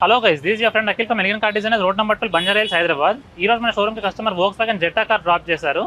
Hello guys, this your friend Akhil from elegant car designers, road number 12, Banjara hills, Hyderabad. ఈ రోజు మన showroom కి customer Volkswagen జెట్టా car drop చేశారు.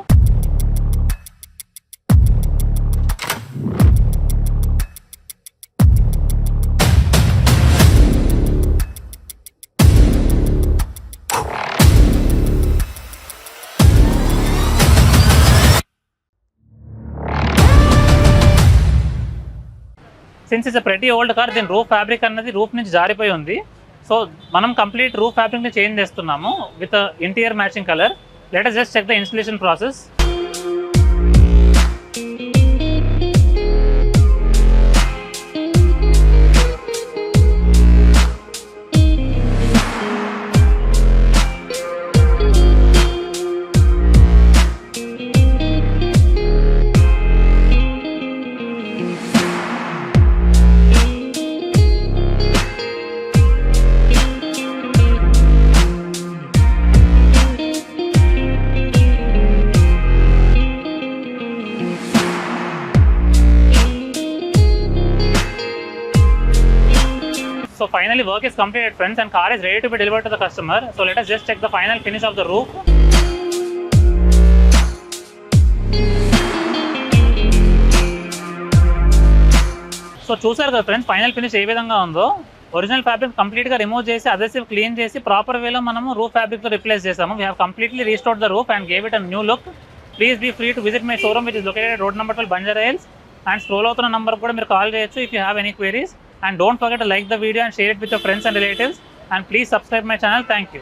Since it's a pretty old car, దీని roof fabric అన్నది roof నుంచి జారిపోయి ఉంది. సో మనం కంప్లీట్ రూఫ్ ఫ్యాబ్రిక్ ని చేంజ్ చేస్తున్నాము with interior matching colour. Let us just check the installation process. So finally work is completed friends, and car is ready to be delivered to the customer. So let us just check the final finish of the roof. So చూసారు కదా friends, final finish ఏ విధంగా ఉందో. Original fabric complete గా remove చేసి adhesive clean చేసి proper వేలో మనము రూఫ్ ఫ్యాబ్రిక్ తో రిప్లేస్ చేసాము. We have completely restored the roof and gave it a new look. Please be free to visit my showroom which is located road number 12, Banjara Hills. And scroll అవుతున్న number కూడా మీరు call చేయొచ్చు if you have any queries. And don't forget to like the video and share it with your friends and relatives. And please subscribe my channel. Thank you.